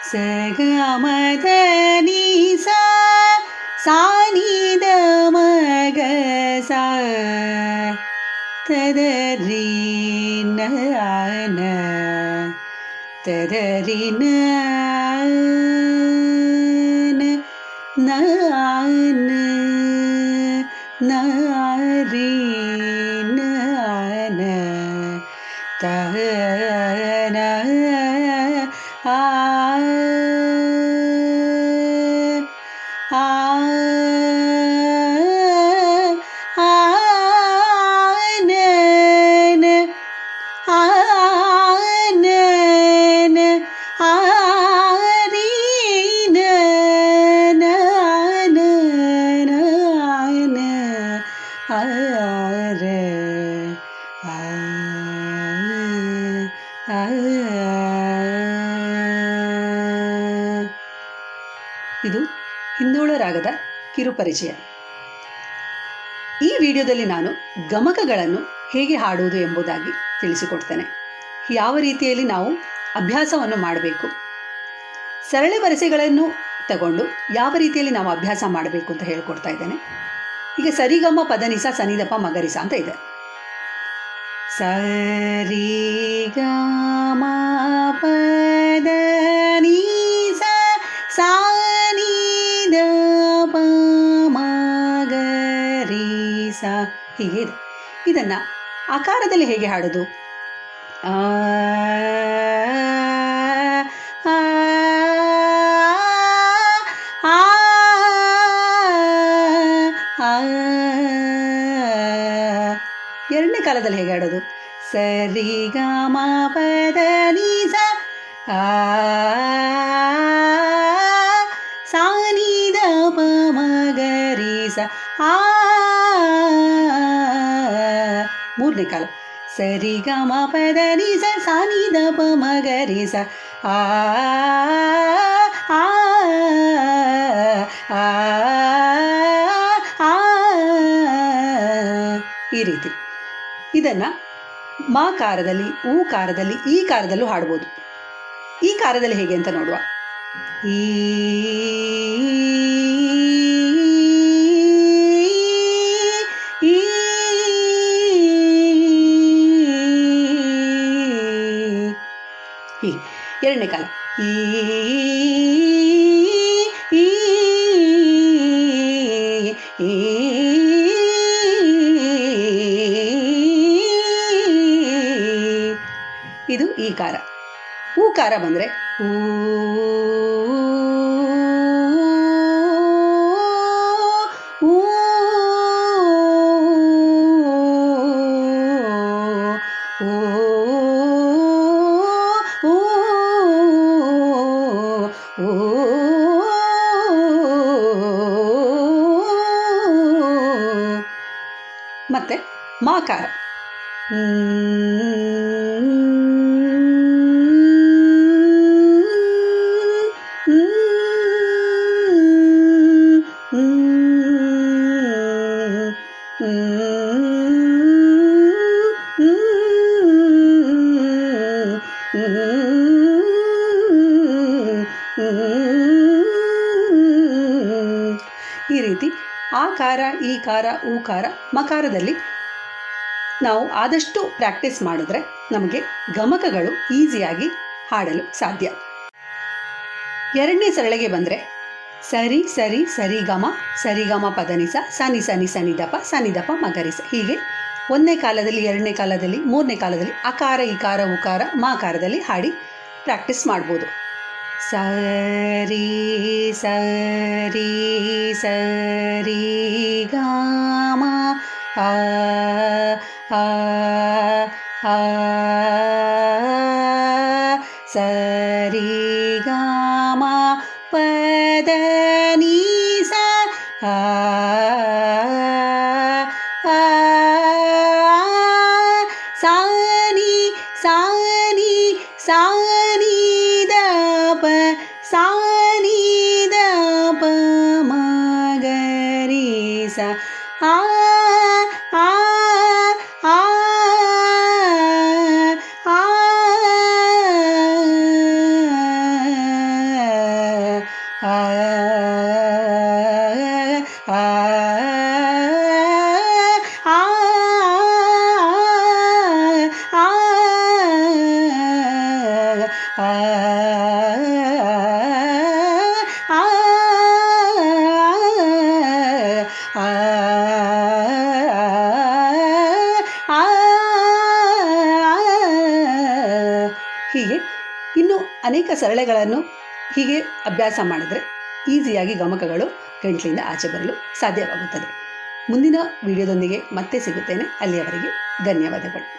ಸ ಗ ಮ the ni sa sa ni da ma ga sa ta da ri na na ta da ri na na na ri na na ta na a a a na na a na na a ri na na na na na a re a a ಇದು ಹಿಂದೋಳ ರಾಗದ ಕಿರುಪರಿಚಯ. ಈ ವಿಡಿಯೋದಲ್ಲಿ ನಾನು ಗಮಕಗಳನ್ನು ಹೇಗೆ ಹಾಡುವುದು ಎಂಬುದಾಗಿ ತಿಳಿಸಿಕೊಡ್ತೇನೆ. ಯಾವ ರೀತಿಯಲ್ಲಿ ನಾವು ಅಭ್ಯಾಸವನ್ನು ಮಾಡಬೇಕು, ಸರಳ ವರಸೆಗಳನ್ನು ತಗೊಂಡು ಯಾವ ರೀತಿಯಲ್ಲಿ ನಾವು ಅಭ್ಯಾಸ ಮಾಡಬೇಕು ಅಂತ ಹೇಳ್ಕೊಡ್ತಾ ಇದ್ದೇನೆ. ಈಗ ಸರಿಗಮ ಪದನಿಸ ಸನಿದಪ ಮಗರಿಸ ಅಂತ ಇದೆ. ಸರಿಗಮ ಪದನಿಸ ಸಾನಿದಪ ಮಗರಿಸ ಹೀಗೆ ಇದೆ. ಇದನ್ನು ಆಕಾರದಲ್ಲಿ ಹೇಗೆ ಹಾಡೋದು? ಆ ಆ ಎರಡನೇ ಕಾಲದಲ್ಲಿ ಹೇಗೆ ಹಾಡೋದು? ಸರಿ ಗ ಮ ಪದ ni sa ಆ ಸಾ ni ದ ಪ ಮ ಗ ರಿ ಸ ಆ. ಮೂರನೇ ಕಾಲ ಸರಿ ಗ ಮ ಪದ ni sa saw ni the ಪ ಮ ಗ ರಿ ಸ ಆ ಆ ಆ ಆ ಈ ರೀತಿ. ಇದನ್ನು ಮಾ ಕಾರದಲ್ಲಿ, ಊ ಕಾರದಲ್ಲಿ, ಈ ಕಾರದಲ್ಲೂ ಹಾಡ್ಬೋದು. ಈ ಕಾರದಲ್ಲಿ ಹೇಗೆ ಅಂತ ನೋಡುವ. ಈ ಹೀಗೆ. ಎರಡನೇ ಕಾಲ ಈ ಇದು ಈ ಕಾರ. ಊಕಾರ ಬಂದರೆ ಊ ಮತ್ತೆ ಮಾಕಾರ. ಈ ರೀತಿ ಆಕಾರ, ಈ ಕಾರ, ಊಕಾರ, ಮಕಾರದಲ್ಲಿ ನಾವು ಆದಷ್ಟು ಪ್ರಾಕ್ಟೀಸ್ ಮಾಡಿದ್ರೆ ನಮಗೆ ಗಮಕಗಳು ಈಸಿಯಾಗಿ ಹಾಡಲು ಸಾಧ್ಯ. ಎರಡನೇ ಸರಳಿಗೆ ಬಂದರೆ ಸರಿ ಸರಿ ಸರಿಗಮ ಸರಿಗಮ ಪದನಿಸ ಸನಿ ಸನಿ ಸನಿದಪ ಸನಿದಪ ಮಗರಿಸ ಹೀಗೆ ಒಂದನೇ ಕಾಲದಲ್ಲಿ, ಎರಡನೇ ಕಾಲದಲ್ಲಿ, ಮೂರನೇ ಕಾಲದಲ್ಲಿ ಅಕಾರ, ಇಕಾರ, ಉಕಾರ, ಮಾಕಾರದಲ್ಲಿ ಹಾಡಿ ಪ್ರಾಕ್ಟೀಸ್ ಮಾಡ್ಬೋದು. ಸರಿ ಸರಿ ಸರಿ ಗಾಮ ಆ ಆ ಆ ಸರಿ ಗಾಮ ಪದ ni sa ಆ ಆ ಸಾನಿ ಸಾನಿ ಸಾನಿ ದ ಪ ಸಾನಿ ದ ಪ ಮ ಗ ರಿ ಸ ಆ ಆ ಆ ಆ ಅನೇಕ ಸರಳೆಗಳನ್ನು ಹೀಗೆ ಅಭ್ಯಾಸ ಮಾಡಿದರೆ ಈಸಿಯಾಗಿ ಗಮಕಗಳು ಗಂಟಲಿಂದ ಆಚೆ ಬರಲು ಸಾಧ್ಯವಾಗುತ್ತದೆ. ಮುಂದಿನ ವಿಡಿಯೋದೊಂದಿಗೆ ಮತ್ತೆ ಸಿಗುತ್ತೇನೆ. ಅಲ್ಲಿಯವರೆಗೆ ಧನ್ಯವಾದಗಳು.